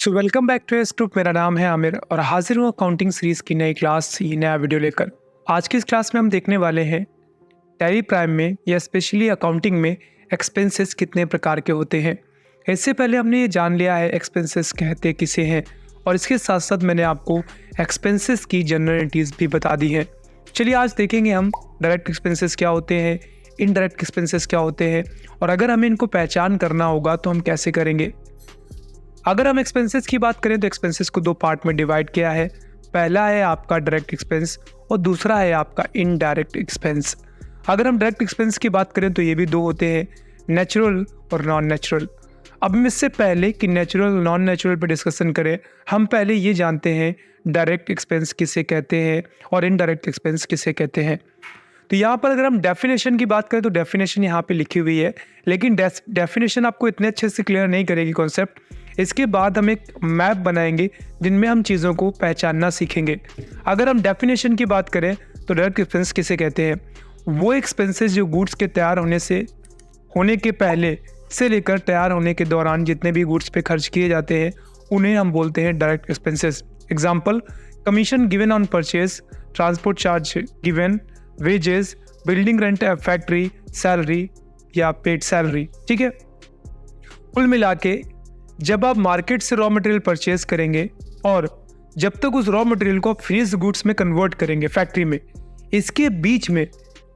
So welcome back to S group. मेरा नाम है आमिर और हाजिर हूँ अकाउंटिंग सीरीज की नई क्लास नया वीडियो लेकर। आज की इस क्लास में हम देखने वाले हैं टैली प्राइम में या स्पेशली अकाउंटिंग में एक्सपेंसेस कितने प्रकार के होते हैं। इससे पहले हमने ये जान लिया है एक्सपेंसेस कहते किसे हैं और इसके साथ साथ मैंने आपको एक्सपेंसेस की जनरलिटीज़ भी बता दी हैं। चलिए आज देखेंगे हम डायरेक्ट एक्सपेंसेस क्या होते हैं, इनडायरेक्ट एक्सपेंसेस क्या होते हैं और अगर हमें इनको पहचान करना होगा तो हम कैसे करेंगे। अगर हम एक्सपेंसेस की बात करें तो एक्सपेंसेस को दो पार्ट में डिवाइड किया है। पहला है आपका डायरेक्ट एक्सपेंस और दूसरा है आपका इनडायरेक्ट एक्सपेंस। अगर हम डायरेक्ट एक्सपेंस की बात करें तो ये भी दो होते हैं, नेचुरल और नॉन नेचुरल। अब हम इससे पहले कि नेचुरल नॉन नेचुरल पर डिस्कशन करें, हम पहले ये जानते हैं डायरेक्ट एक्सपेंस किसे कहते हैं और इनडायरेक्ट एक्सपेंस किसे कहते हैं। तो यहाँ पर अगर हम डेफिनेशन की बात करें तो डेफिनेशन यहाँ पे लिखी हुई है, लेकिन डेफिनेशन आपको इतने अच्छे से क्लियर नहीं करेगी कॉन्सेप्ट। इसके बाद हम एक मैप बनाएंगे जिनमें हम चीज़ों को पहचानना सीखेंगे। अगर हम डेफिनेशन की बात करें तो डायरेक्ट एक्सपेंस किसे कहते हैं, वो एक्सपेंसेस जो गुड्स के तैयार होने के पहले से लेकर तैयार होने के दौरान जितने भी गुड्स पे खर्च किए जाते हैं उन्हें हम बोलते हैं direct expenses. Example, commission given on purchase, transport charge given, wages, building rent, factory salary या पेड सैलरी। ठीक है, कुल मिला के जब आप मार्केट से रॉ मटेरियल परचेज करेंगे और जब तक उस रॉ मटेरियल को फिनिश्ड गुड्स में कन्वर्ट करेंगे फैक्ट्री में, इसके बीच में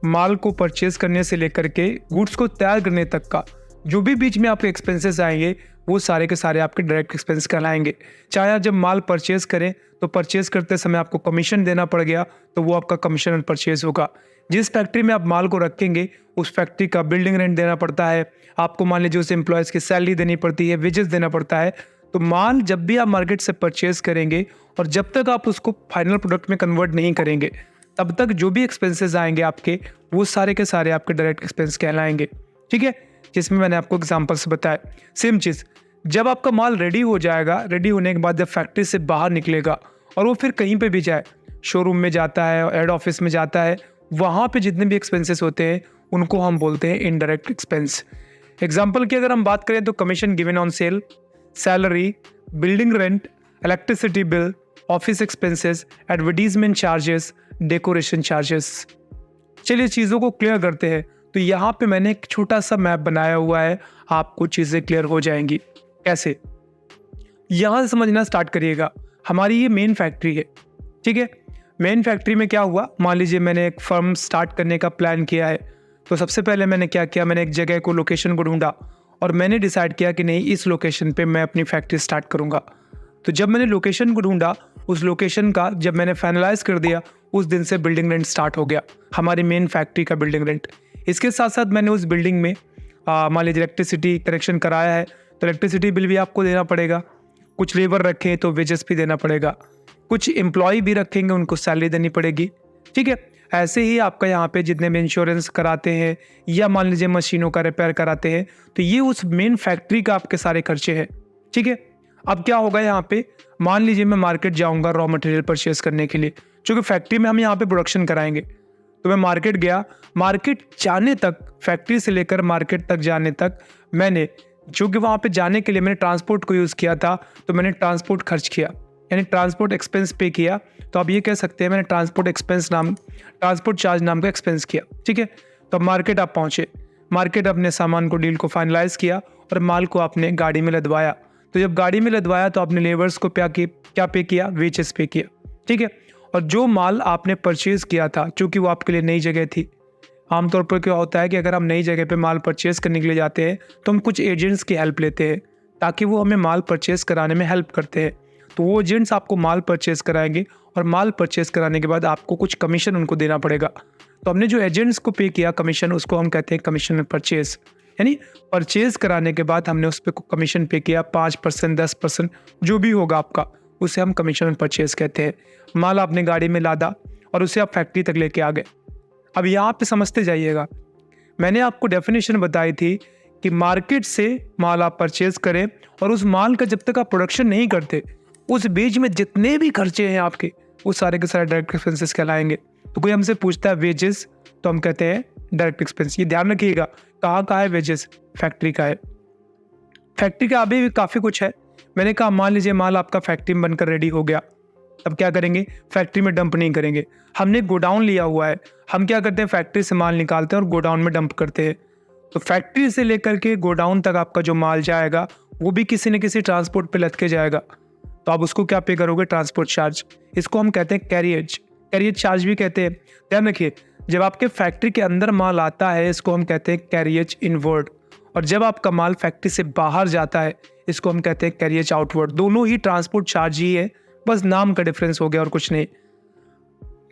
माल को परचेज करने से लेकर के गुड्स को तैयार करने तक का जो भी बीच में आपके एक्सपेंसेस आएंगे वो सारे के सारे आपके डायरेक्ट एक्सपेंस कहलाएंगे। चाहे आप जब माल परचेज करें तो परचेज करते समय आपको कमीशन देना पड़ गया तो वो आपका कमीशन परचेज होगा। जिस फैक्ट्री में आप माल को रखेंगे उस फैक्ट्री का बिल्डिंग रेंट देना पड़ता है, आपको मान लीजिए उस एम्प्लॉयज़ की सैलरी देनी पड़ती है, वेजेस देना पड़ता है। तो माल जब भी आप मार्केट से परचेज करेंगे और जब तक आप उसको फाइनल प्रोडक्ट में कन्वर्ट नहीं करेंगे तब तक जो भी एक्सपेंसेस आएंगे आपके वो सारे के सारे आपके डायरेक्ट एक्सपेंस कहलाएंगे। ठीक है, जिसमें मैंने आपको एग्जाम्पल से बताया। सेम चीज़, जब आपका माल रेडी हो जाएगा, रेडी होने के बाद जब फैक्ट्री से बाहर निकलेगा और वो फिर कहीं पे भी जाए, शोरूम में जाता है, हेड ऑफिस में जाता है, वहाँ पे जितने भी एक्सपेंसेस होते हैं उनको हम बोलते हैं इनडायरेक्ट एक्सपेंस। एग्जाम्पल की अगर हम बात करें तो commission given on sale, salary, building rent, electricity bill, office expenses, advertisement charges, decoration charges. चलिए चीज़ों को क्लियर करते हैं। तो यहाँ पे मैंने एक छोटा सा मैप बनाया हुआ है, आपको चीज़ें क्लियर हो जाएंगी। कैसे, यहाँ से समझना स्टार्ट करिएगा। हमारी ये मेन फैक्ट्री है। ठीक है, मेन फैक्ट्री में क्या हुआ, मान लीजिए मैंने एक फर्म स्टार्ट करने का प्लान किया है। तो सबसे पहले मैंने क्या किया, मैंने एक जगह को, लोकेशन को ढूंढा और मैंने डिसाइड किया कि नहीं, इस लोकेशन पे मैं अपनी फैक्ट्री स्टार्ट करूँगा। तो जब मैंने लोकेशन को ढूंढा, उस लोकेशन का जब मैंने फाइनलाइज कर दिया, उस दिन से बिल्डिंग रेंट स्टार्ट हो गया, हमारी मेन फैक्ट्री का बिल्डिंग रेंट। इसके साथ साथ मैंने उस बिल्डिंग में मान लीजिए इलेक्ट्रिसिटी कनेक्शन कराया है तो इलेक्ट्रिसिटी बिल भी आपको देना पड़ेगा, कुछ लेबर रखें तो वेजेस भी देना पड़ेगा, कुछ एम्प्लॉय भी रखेंगे उनको सैलरी देनी पड़ेगी। ठीक है, ऐसे ही आपका यहाँ पे जितने भी इंश्योरेंस कराते हैं या मान लीजिए मशीनों का रिपेयर कराते हैं तो ये उस मेन फैक्ट्री का आपके सारे खर्चे हैं। ठीक है, अब क्या होगा, यहाँ पे मान लीजिए मैं मार्केट जाऊँगा रॉ मटेरियल परचेज करने के लिए, क्योंकि फैक्ट्री में हम यहाँ पे प्रोडक्शन कराएंगे। तो मैं मार्केट गया, मार्केट जाने तक, फैक्ट्री से लेकर मार्केट तक जाने तक मैंने, चूँकि वहाँ पे जाने के लिए मैंने ट्रांसपोर्ट को यूज़ किया था तो मैंने ट्रांसपोर्ट खर्च किया, यानी ट्रांसपोर्ट एक्सपेंस पे किया। तो आप ये कह सकते हैं मैंने ट्रांसपोर्ट चार्ज नाम का एक्सपेंस किया। ठीक है, तो मार्केट आप पहुँचे, मार्केट अपने सामान को, डील को फाइनलाइज किया और माल को आपने गाड़ी में लदवाया। तो जब गाड़ी में लदवाया तो आपने लेबर्स को क्या पे किया, वेजेस पे किया। ठीक है, और जो माल आपने परचेज किया था, चूँकि वो आपके लिए नई जगह थी, आमतौर पर क्या होता है कि अगर हम नई जगह पे माल परचेज करने के लिए जाते हैं तो हम कुछ एजेंट्स की हेल्प लेते हैं ताकि वो हमें माल परचेज कराने में हेल्प करते हैं। तो वो एजेंट्स आपको माल परचेज कराएंगे और माल परचेज कराने के बाद आपको कुछ कमीशन उनको देना पड़ेगा। तो हमने जो एजेंट्स को पे किया कमीशन, उसको हम कहते हैं कमीशन परचेज, यानी परचेज कराने के बाद हमने उस पर कमीशन पे किया, 5%, 10% जो भी होगा आपका, उसे हम कमीशन परचेज कहते हैं। माल आपने गाड़ी में लादा और उसे आप फैक्ट्री तक लेके आ गए। अब यहाँ पे समझते जाइएगा, मैंने आपको डेफिनेशन बताई थी कि मार्केट से माल आप परचेज करें और उस माल का जब तक आप प्रोडक्शन नहीं करते उस बीच में जितने भी खर्चे हैं आपके वो सारे के सारे डायरेक्ट एक्सपेंसेस कहलाएंगे। तो कोई हमसे पूछता है वेजेस तो हम कहते हैं डायरेक्ट एक्सपेंस। ये ध्यान रखिएगा, कहाँ का है वेजेस, फैक्ट्री का है। फैक्ट्री का अभी भी काफ़ी कुछ है, मैंने कहा मान लीजिए माल आपका फैक्ट्री में बनकर रेडी हो गया, तब क्या करेंगे, फैक्ट्री में डंप नहीं करेंगे। हमने गोडाउन लिया हुआ है, हम क्या करते हैं, फैक्ट्री से माल निकालते हैं और गोडाउन में डंप करते हैं। तो फैक्ट्री से लेकर के गोडाउन तक आपका जो माल जाएगा वो भी किसी न किसी ट्रांसपोर्ट पे लद के जाएगा, तो आप उसको क्या पे करोगे, ट्रांसपोर्ट चार्ज। इसको हम कहते हैं कैरियज, कैरियज चार्ज भी कहते हैं। ध्यान रखिए, जब आपके फैक्ट्री के अंदर माल आता है इसको हम कहते हैं कैरियज इनवर्ड, और जब आपका माल फैक्ट्री से बाहर जाता है इसको हम कहते हैं कैरियज आउटवर्ड। दोनों ही ट्रांसपोर्ट चार्ज ही है, बस नाम का डिफरेंस हो गया और कुछ नहीं।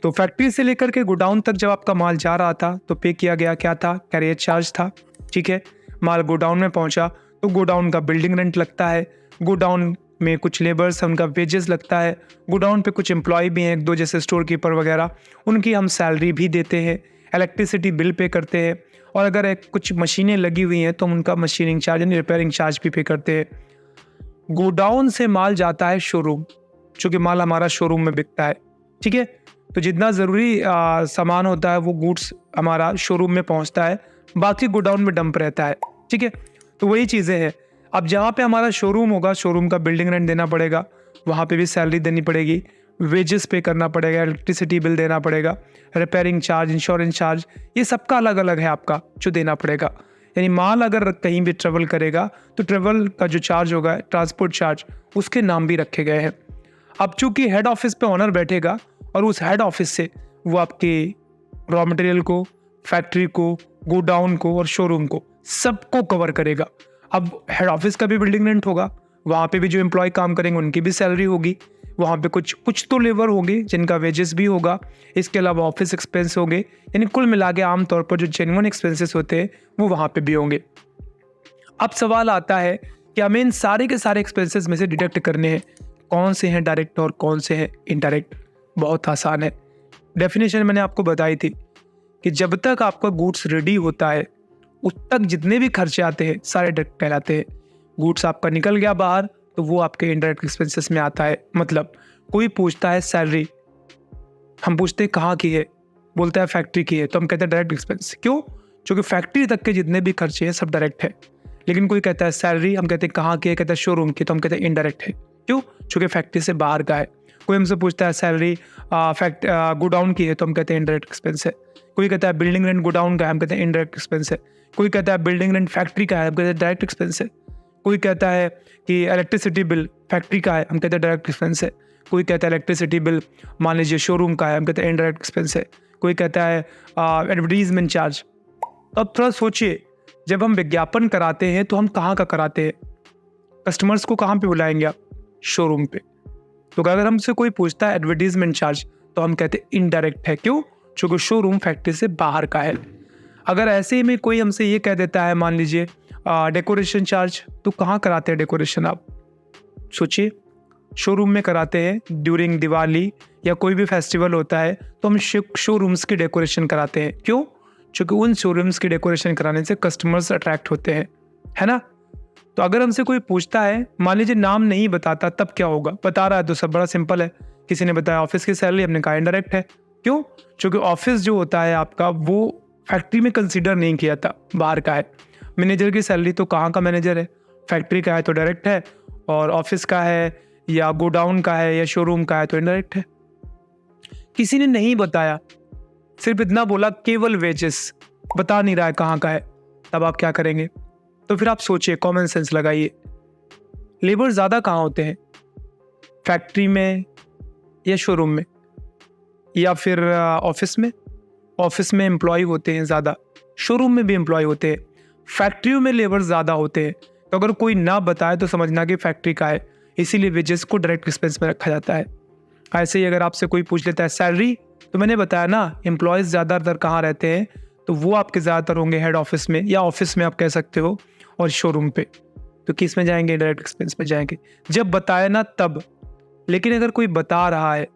तो फैक्ट्री से लेकर के गोडाउन तक जब आपका माल जा रहा था तो पे किया गया क्या था, कैरियज चार्ज था। ठीक है, माल गोडाउन में पहुंचा तो गोडाउन का बिल्डिंग रेंट लगता है, गोडाउन में कुछ लेबर्स हैं उनका वेजेस लगता है, गोडाउन पे कुछ एम्प्लॉय भी हैं एक दो, जैसे स्टोर कीपर वगैरह, उनकी हम सैलरी भी देते हैं, इलेक्ट्रिसिटी बिल पे करते हैं, और अगर कुछ मशीनें लगी हुई हैं तो हम उनका मशीनिंग चार्ज यानी रिपेयरिंग चार्ज भी पे करते हैं। गोडाउन से माल जाता है शोरूम, चूँकि माल हमारा शोरूम में बिकता है। ठीक है, तो जितना ज़रूरी सामान होता है वो गुड्स हमारा शोरूम में पहुंचता है, बाकी गोडाउन में डंप रहता है। ठीक है, तो वही चीज़ें हैं। अब जहाँ पे हमारा शोरूम होगा, शोरूम का बिल्डिंग रेंट देना पड़ेगा, वहाँ पे भी सैलरी देनी पड़ेगी, वेजेस पे करना पड़ेगा, इलेक्ट्रिसिटी बिल देना पड़ेगा, रिपेयरिंग चार्ज, इंश्योरेंस चार्ज, ये सबका अलग अलग है आपका जो देना पड़ेगा। यानी माल अगर कहीं भी ट्रेवल करेगा तो ट्रेवल का जो चार्ज होगा, ट्रांसपोर्ट चार्ज, उसके नाम भी रखे गए हैं। अब चूंकि हेड ऑफिस पे ऑनर बैठेगा और उस हेड ऑफिस से वो आपके रॉ मटेरियल को, फैक्ट्री को, गोडाउन को और शोरूम को सबको कवर करेगा। अब हेड ऑफिस का भी बिल्डिंग रेंट होगा, वहाँ पे भी जो एम्प्लॉय काम करेंगे उनकी भी सैलरी होगी, वहाँ पे कुछ तो लेबर होंगे जिनका वेजेस भी होगा, इसके अलावा ऑफिस एक्सपेंस होंगे, यानी कुल मिला के आमतौर पर जो जेन्युइन एक्सपेंसेस होते हैं वो वहाँ पे भी होंगे। अब सवाल आता है कि हमें इन सारे के सारे एक्सपेंसेस में से डिडक्ट करने हैं, कौन से हैं डायरेक्ट और कौन से हैं इनडायरेक्ट। बहुत आसान है, डेफिनेशन मैंने आपको बताई थी कि जब तक आपका गुड्स रेडी होता है उस तक जितने भी खर्चे आते हैं सारे डायरेक्ट कहलाते हैं। गुड्स आपका निकल गया बाहर तो वो आपके इनडायरेक्ट एक्सपेंसेस में आता है। मतलब कोई पूछता है सैलरी, हम पूछते हैं कहाँ की है, बोलता है फैक्ट्री की है, तो हम कहते हैं डायरेक्ट एक्सपेंस। क्यों? क्योंकि फैक्ट्री तक के जितने भी खर्चे हैं सब डायरेक्ट है। लेकिन कोई कहता है सैलरी, हम कहते हैं कहाँ की है, कहता है शोरूम की, तो हम कहते हैं इनडायरेक्ट है। क्यों? क्योंकि फैक्ट्री से बाहर का है। कोई हमसे पूछता है सैलरी गोडाउन की है, तो हम कहते हैं इनडायरेक्ट एक्सपेंस है। कोई कहता है बिल्डिंग रेंट गोडाउन का है, हम कहते हैं इनडायरेक्ट एक्सपेंस है। कोई कहता है बिल्डिंग रेंट फैक्ट्री का है, हम कहते हैं डायरेक्ट एक्सपेंस है। कोई कहता है कि इलेक्ट्रिसिटी बिल फैक्ट्री का है, हम कहते हैं डायरेक्ट एक्सपेंस है। कोई कहता है इलेक्ट्रिसिटी बिल मान लीजिए शोरूम का है, हम कहते हैं इनडायरेक्ट एक्सपेंस है। कोई कहता है एडवर्टीजमेंट चार्ज। तो अब थोड़ा सोचिए, जब हम विज्ञापन कराते हैं तो हम कहाँ का कराते हैं, कस्टमर्स को कहाँ पे बुलाएंगे आप, शोरूम पे। तो अगर हमसे कोई पूछता है एडवर्टीजमेंट चार्ज तो हम कहते हैं इनडायरेक्ट है। क्यों? क्योंकि शोरूम फैक्ट्री से बाहर का है। अगर ऐसे ही में कोई हमसे ये कह देता है मान लीजिए डेकोरेशन चार्ज, तो कहाँ कराते हैं डेकोरेशन आप, सोचिए। शोरूम में कराते हैं, ड्यूरिंग दिवाली या कोई भी फेस्टिवल होता है तो हम शोरूम्स की डेकोरेशन कराते हैं। क्यों? क्योंकि उन शोरूम्स की डेकोरेशन कराने से कस्टमर्स अट्रैक्ट होते हैं, है ना। तो अगर हमसे कोई पूछता है, मान लीजिए नाम नहीं बताता, तब क्या होगा, बता रहा है तो सब बड़ा सिंपल है। किसी ने बताया ऑफिस की सैलरी, हमने कहा इनडायरेक्ट है। क्यों? क्योंकि ऑफिस जो होता है आपका वो फैक्ट्री में कंसीडर नहीं किया था, बाहर का है। मैनेजर की सैलरी तो कहाँ का मैनेजर है, फैक्ट्री का है तो डायरेक्ट है, और ऑफिस का है या गोडाउन का है या शोरूम का है तो इनडायरेक्ट है। किसी ने नहीं बताया, सिर्फ इतना बोला केवल वेजेस, बता नहीं रहा है कहाँ का है, तब आप क्या करेंगे? तो फिर आप सोचिए, कॉमन सेंस लगाइए। लेबर ज़्यादा कहाँ होते हैं, फैक्ट्री में या शोरूम में या फिर ऑफिस में? ऑफिस में एम्प्लॉय होते हैं ज़्यादा, शोरूम में भी एम्प्लॉय होते हैं, फैक्ट्रियों में लेबर ज़्यादा होते हैं। तो अगर कोई ना बताए तो समझना कि फैक्ट्री का है, इसीलिए वेजेस को डायरेक्ट एक्सपेंस में रखा जाता है। ऐसे ही अगर आपसे कोई पूछ लेता है सैलरी, तो मैंने बताया ना एम्प्लॉयज़ ज़्यादातर कहाँ रहते हैं, तो वो आपके ज़्यादातर होंगे हेड ऑफिस में या ऑफिस में आप कह सकते हो, और शोरूम पे। तो किस में जाएंगे? डायरेक्ट एक्सपेंस में जाएंगे, जब बताया ना तब। लेकिन अगर कोई बता रहा है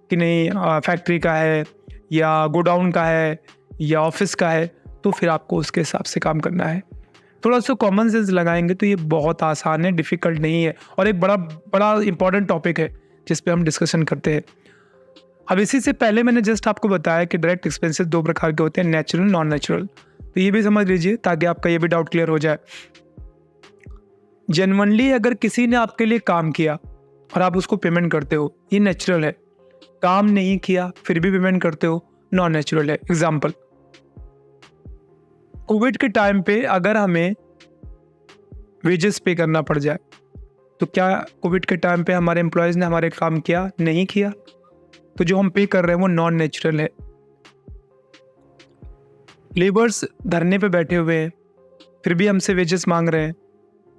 कि नहीं फैक्ट्री का है या गोडाउन का है या ऑफिस का है, तो फिर आपको उसके हिसाब से काम करना है। थोड़ा सा कॉमन सेंस लगाएंगे तो ये बहुत आसान है, डिफ़िकल्ट नहीं है, और एक बड़ा इंपॉर्टेंट टॉपिक है जिस पे हम डिस्कशन करते हैं। अब इसी से पहले मैंने जस्ट आपको बताया कि डायरेक्ट एक्सपेंसेस दो प्रकार के होते हैं, नेचुरल, नॉन नेचुरल। तो ये भी समझ लीजिए ताकि आपका ये भी डाउट क्लियर हो जाए। जेन्युइनली अगर किसी ने आपके लिए काम किया और आप उसको पेमेंट करते हो, ये नेचुरल है। काम नहीं किया फिर भी पेमेंट करते हो, नॉन नेचुरल है। एग्जाम्पल, कोविड के टाइम पे अगर हमें वेजेस पे करना पड़ जाए तो क्या कोविड के टाइम पे हमारे एम्प्लॉयज़ ने हमारे काम किया? नहीं किया। तो जो हम पे कर रहे हैं वो नॉन नेचुरल है। लेबर्स धरने पे बैठे हुए हैं फिर भी हमसे वेजेस मांग रहे हैं,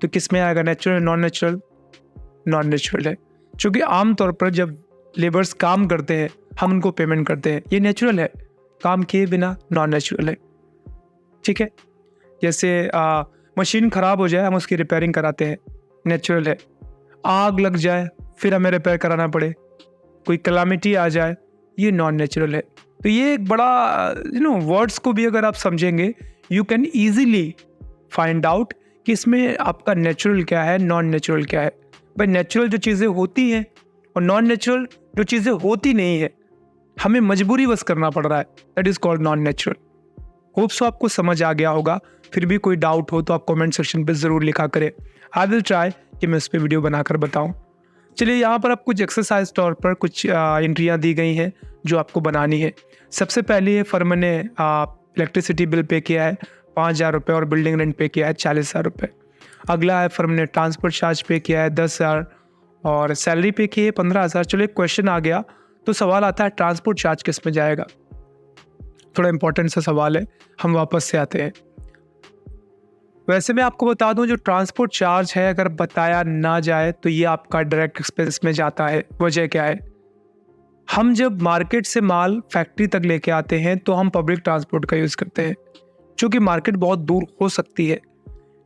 तो किस में आएगा? Natural, non natural? Non natural है। क्योंकि आमतौर पर जब लेबर्स काम करते हैं हम उनको पेमेंट करते हैं, ये नेचुरल है। काम किए बिना नॉन नेचुरल है। ठीक है, जैसे मशीन ख़राब हो जाए हम उसकी रिपेयरिंग कराते हैं, नेचुरल है। आग लग जाए फिर हमें रिपेयर कराना पड़े, कोई कलामिटी आ जाए, ये नॉन नेचुरल है। तो ये एक बड़ा वर्ड्स को भी अगर आप समझेंगे you can easily find out कि इसमें आपका नेचुरल क्या है, नॉन नेचुरल क्या है। भाई नेचुरल जो चीज़ें होती हैं और नॉन नेचुरल जो चीज़ें होती नहीं है, हमें मजबूरी बस करना पड़ रहा है, that is called non natural. Hope so आपको समझ आ गया होगा। फिर भी कोई डाउट हो तो आप कमेंट सेक्शन पे ज़रूर लिखा करें। आई विल ट्राई कि मैं उस पर वीडियो बनाकर बताऊं। चलिए, यहाँ पर आप कुछ एक्सरसाइज तौर पर कुछ एंट्रियाँ दी गई हैं जो आपको बनानी है। सबसे पहले ये फर्म ने इलेक्ट्रिसिटी बिल पे किया है 5,000 रुपये और बिल्डिंग रेंट पे किया है 40,000 रुपये। अगला है फर्म ने ट्रांसपोर्ट चार्ज पे किया है 10,000 और सैलरी पे की है 15,000। चलो एक क्वेश्चन आ गया, तो सवाल आता है ट्रांसपोर्ट चार्ज किस में जाएगा? थोड़ा इंपॉर्टेंट सा सवाल है, हम वापस से आते हैं। वैसे मैं आपको बता दूं, जो ट्रांसपोर्ट चार्ज है अगर बताया ना जाए तो ये आपका डायरेक्ट एक्सपेंस में जाता है। वजह क्या है? हम जब मार्केट से माल फैक्ट्री तक लेके आते हैं तो हम पब्लिक ट्रांसपोर्ट का यूज़ करते हैं, क्योंकि मार्केट बहुत दूर हो सकती है।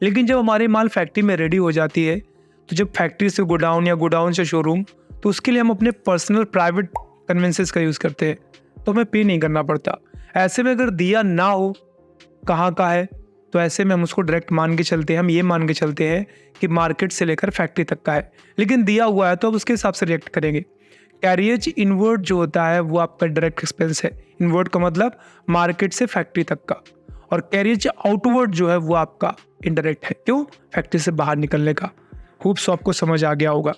लेकिन जब हमारी माल फैक्ट्री में रेडी हो जाती है, तो जब फैक्ट्री से गोडाउन या गोडाउन से शोरूम, तो उसके लिए हम अपने पर्सनल प्राइवेट कन्वेंसेस का यूज़ करते हैं, तो हमें पे नहीं करना पड़ता। ऐसे में अगर दिया ना हो कहाँ का है, तो ऐसे में हम उसको डायरेक्ट मान के चलते हैं। हम ये मान के चलते हैं कि मार्केट से लेकर फैक्ट्री तक का है, लेकिन दिया हुआ है तो अब उसके हिसाब से रिएक्ट करेंगे। कैरियज इनवर्ड जो होता है वो आपका डायरेक्ट एक्सपेंस है। इनवर्ड का मतलब मार्केट से फैक्ट्री तक का, और कैरियज आउटवर्ड जो है वो आपका इनडायरेक्ट है। क्यों? फैक्ट्री से बाहर निकलने का। होप सो आपको समझ आ गया होगा।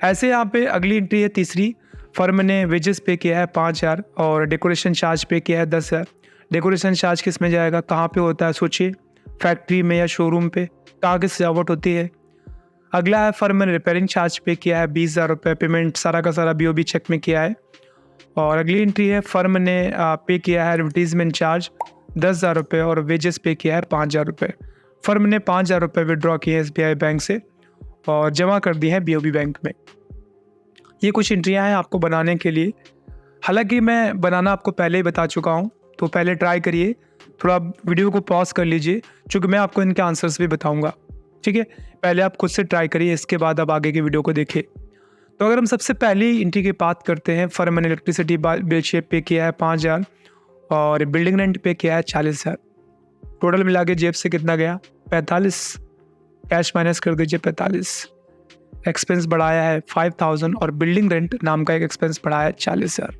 ऐसे यहाँ पे अगली एंट्री है तीसरी, फर्म ने वेजेस पे किया है 5,000 और डेकोरेशन चार्ज पे किया है 10,000। डेकोरेशन चार्ज किस में जाएगा? कहाँ पे होता है? सोचिए, फैक्ट्री में या शोरूम पे, कहाँ की सजावट होती है? अगला है फर्म ने रिपेयरिंग चार्ज पे किया है 20,000 रुपये, पेमेंट सारा का सारा BOB चेक में किया है। और अगली एंट्री है फर्म ने पे किया है एडवर्टीजमेंट चार्ज 10,000 रुपये और वेजेस पे किया है 5,000 रुपये। फर्म ने 5,000 रुपये विड्रॉ किए SBI बैंक से और जमा कर दिए हैं BOB बैंक में। ये कुछ एंट्रियाँ हैं आपको बनाने के लिए। हालांकि मैं बनाना आपको पहले ही बता चुका हूँ, तो पहले ट्राई करिए, थोड़ा वीडियो को पॉज कर लीजिए, क्योंकि मैं आपको इनके आंसर्स भी बताऊंगा। ठीक है, पहले आप खुद से ट्राई करिए, इसके बाद आप आगे की वीडियो को देखिए। तो अगर हम सबसे पहले एंट्री की बात करते हैं, फर्म ने इलेक्ट्रिसिटी बिल शेप पे किया है 5,000 और बिल्डिंग रेंट पे किया है 40,000। टोटल मिला के जेब से कितना गया? 45। कैश माइनस कर दीजिए 45। एक्सपेंस बढ़ाया है 5,000 और बिल्डिंग रेंट नाम का एक एक्सपेंस बढ़ाया है 40,000।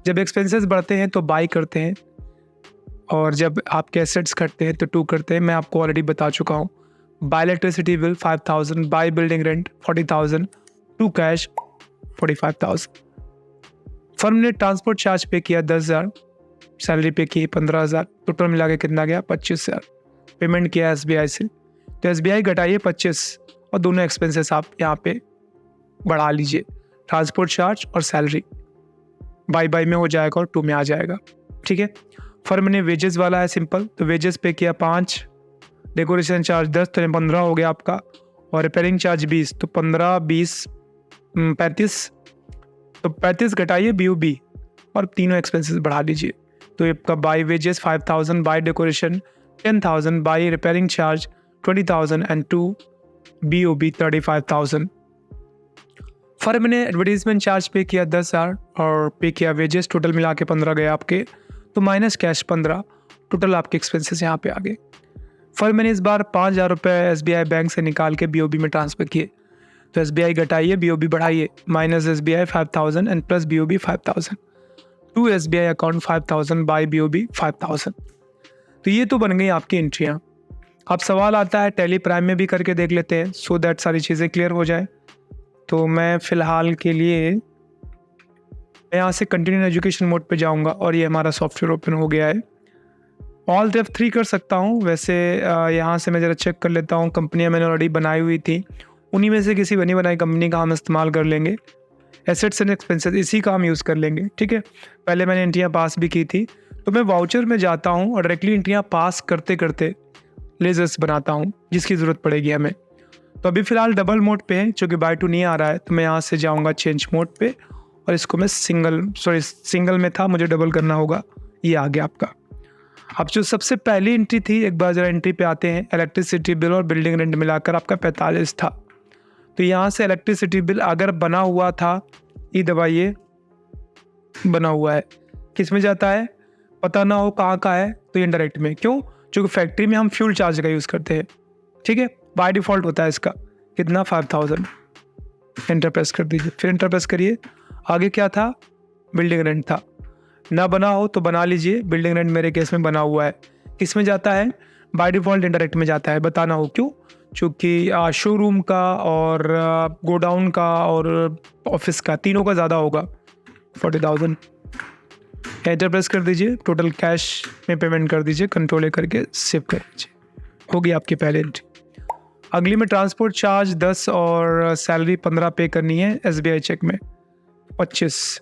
जब एक्सपेंसेस बढ़ते हैं तो बाई करते हैं, और जब आपके एसेट्स घटते हैं तो टू करते हैं। मैं आपको ऑलरेडी बता चुका हूँ। By electricity bill 5,000, by building rent 40,000, to cash 45,000। Firm ने ट्रांसपोर्ट चार्ज पे किया 10,000, सैलरी पे की 15,000, टोटल मिला के कितना गया? 25,000। पेमेंट किया SBI से, तो SBI घटाइए 25 और दोनों एक्सपेंसेस आप यहाँ पे बढ़ा लीजिए, ट्रांसपोर्ट चार्ज और सैलरी। बाई में हो जाएगा और टू में आ जाएगा। ठीक है, फर्म ने वेजेस वाला है सिंपल, तो वेजेस पे किया 5, डेकोरेशन चार्ज 10 तो 15 हो गया आपका, और रिपेयरिंग चार्ज 20, तो 15, 20, 35, तो 35 घटाइए BOB और तीनों एक्सपेंसेस बढ़ा लीजिए। तो आपका by wages 5,000, by decoration 10,000, by repairing charge 20,000 and to BOB 35,000। Firm ने एडवर्टीजमेंट चार्ज पे किया 10,000 और पे किया वेजेस, टोटल मिला के 15 गए आपके, तो माइनस कैश 15, टोटल आपके एक्सपेंसेस यहाँ पे आ गए। फर्म ने इस बार 5,000 रुपये SBI बैंक से निकाल के BOB में ट्रांसफ़र किए, तो SBI घटाइए BOB बढ़ाइए, minus SBI 5,000 and plus BOB 5,000, to SBI account 5,000 by BOB 5,000। तो ये तो बन गई आपकी एंट्रियाँ। अब सवाल आता है टैली प्राइम में भी करके देख लेते हैं सो दैट सारी चीज़ें क्लियर हो जाए। तो मैं फ़िलहाल के लिए मैं यहाँ से कंटिन्यू एजुकेशन मोड पे जाऊँगा और ये हमारा सॉफ्टवेयर ओपन हो गया है। ऑल F3 कर सकता हूँ वैसे। यहाँ से मैं ज़रा चेक कर लेता हूँ, कंपनियाँ मैंने ऑलरेडी बनाई हुई थी, उन्हीं में से किसी बनी बनाई कंपनी का हम इस्तेमाल कर लेंगे। एसेट्स एंड एक्सपेंसेस इसी का हम यूज़ कर लेंगे, ठीक है। पहले मैंने एंट्रियाँ पास भी की थी, तो मैं वाउचर में जाता हूँ और डायरेक्टली एंट्रियाँ पास करते करते लेजर्स बनाता हूँ जिसकी ज़रूरत पड़ेगी हमें। तो अभी फ़िलहाल डबल मोड पे है, चूँकि बाय टू नहीं आ रहा है, तो मैं यहाँ से जाऊँगा चेंज मोड पे और इसको मैं सिंगल में था, मुझे डबल करना होगा। ये आ गया आपका। अब जो सबसे पहली एंट्री थी, एक बार ज़रा एंट्री पे आते हैं। इलेक्ट्रिसिटी बिल और बिल्डिंग रेंट मिलाकर आपका 45 था। तो यहाँ से इलेक्ट्रिसिटी बिल अगर बना हुआ था, ये दबाइए, बना हुआ है, किस में जाता है पता ना हो कहाँ का है, तो इनडायरेक्ट में। क्यों? क्योंकि फैक्ट्री में हम फ्यूल चार्ज का यूज़ करते हैं, ठीक है, बाय डिफ़ॉल्ट होता है इसका। कितना? 5000। एंटर प्रेस कर दीजिए, फिर एंटर प्रेस करिए। आगे क्या था? बिल्डिंग रेंट था। ना बना हो तो बना लीजिए, बिल्डिंग रेंट मेरे केस में बना हुआ है। किस में जाता है? बाय डिफ़ॉल्ट इनडायरेक्ट में जाता है, बताना हो क्यों? चूँकि शोरूम का और गोडाउन का और ऑफिस का, तीनों का ज़्यादा होगा, 40,000। एंटर प्रेस कर दीजिए, टोटल कैश में पेमेंट कर दीजिए, कंट्रोल ए करके सेव कर दीजिए। होगी आपकी पहले एंट्री। अगली में ट्रांसपोर्ट चार्ज 10 और सैलरी 15 पे करनी है SBI चेक में 25।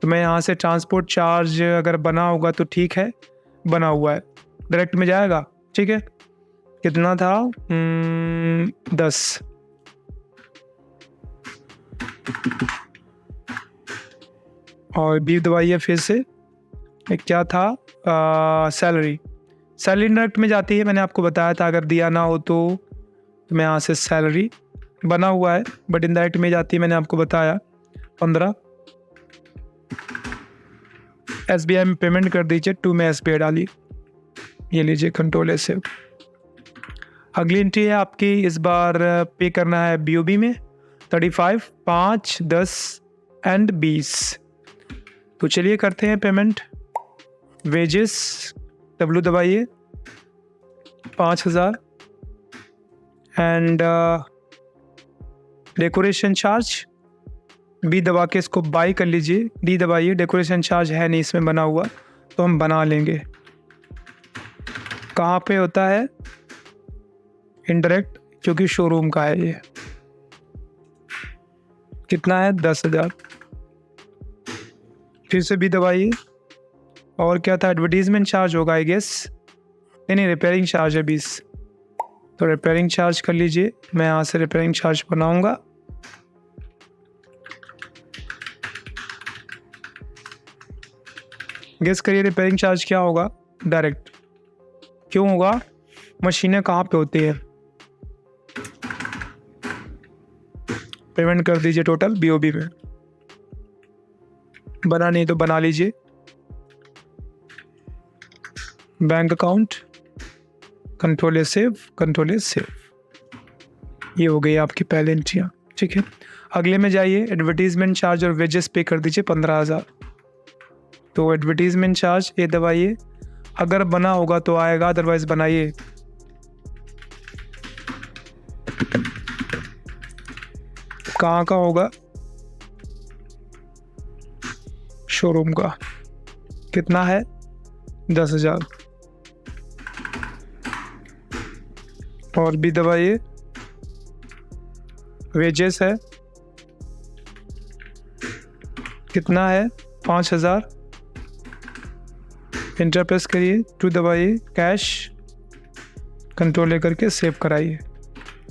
तो मैं यहाँ से ट्रांसपोर्ट चार्ज अगर बना होगा तो ठीक है, बना हुआ है, डायरेक्ट में जाएगा, ठीक है। कितना था? 10। और भी दबाइए फिर से। एक क्या था? सैलरी डायरेक्ट में जाती है, मैंने आपको बताया था। अगर दिया ना हो तो मैं यहाँ से सैलरी बना हुआ है बट इनडायरेक्ट में जाती है, मैंने आपको बताया 15। SBI में पेमेंट कर दीजिए, 2 में SBI डाली, ये लीजिए, कंट्रोल ए सेव। अगली एंट्री है आपकी, इस बार पे करना है BOB में 35, 5, 10 एंड 20। तो चलिए करते हैं पेमेंट। वेजेस W दबाइए, 5000 एंड डेकोरेशन चार्ज B दबा के इसको बाई कर लीजिए, D दबाइए। डेकोरेशन चार्ज है नहीं इसमें बना हुआ, तो हम बना लेंगे। कहाँ पे होता है? इनडायरेक्ट, क्योंकि शोरूम का है ये। कितना है? 10,000। फिर से B दबाइए। और क्या था? एडवर्टीजमेंट चार्ज होगा आई गेस, नहीं, रिपेयरिंग चार्ज है 20। तो रिपेयरिंग चार्ज कर लीजिए, मैं यहाँ से रिपेयरिंग चार्ज बनाऊंगा। गेस करिए रिपेयरिंग चार्ज क्या होगा? डायरेक्ट। क्यों होगा? मशीनें कहाँ पे होती है? पेमेंट कर दीजिए टोटल BOB में। बना नहीं तो बना लीजिए। बैंक अकाउंट, कंट्रोल ए सेव, कंट्रोल ए सेव। ये हो गई आपकी पहली एंट्रियाँ, ठीक है। अगले में जाइए, एडवर्टीजमेंट चार्ज और वेजेस पे कर दीजिए 15,000। तो एडवर्टीजमेंट चार्ज ये दबाइए, अगर बना होगा तो आएगा, अदरवाइज बनाइए। कहाँ का होगा? शोरूम का। कितना है? 10,000। और भी दबाइए, वेजेस है, कितना है? 5,000। एंटर प्रेस करिए, 2 दबाइए, कैश, कंट्रोल लेकर के सेव कराइए,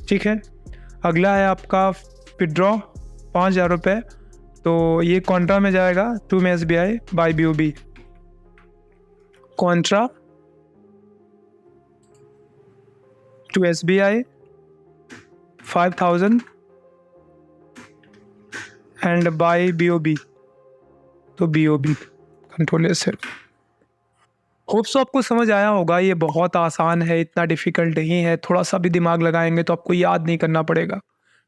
ठीक है। अगला है आपका विड्रॉ 5,000 रुपये। तो ये कॉन्ट्रा में जाएगा, 2 में SBI by BOB। Contra to SBI 5,000 and by BOB, तो BOB, कंट्रोल से। होप्स आपको समझ आया होगा। ये बहुत आसान है, इतना डिफ़िकल्ट नहीं है। थोड़ा सा भी दिमाग लगाएंगे तो आपको याद नहीं करना पड़ेगा।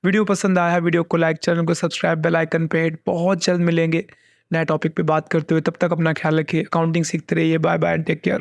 वीडियो पसंद आया है, वीडियो को लाइक, चैनल को सब्सक्राइब, बेल आइकन पे हिट। बहुत जल्द मिलेंगे नए टॉपिक पे बात करते हुए, तब तक अपना ख्याल रखिए, अकाउंटिंग सीखते रहिए। Bye bye and take care.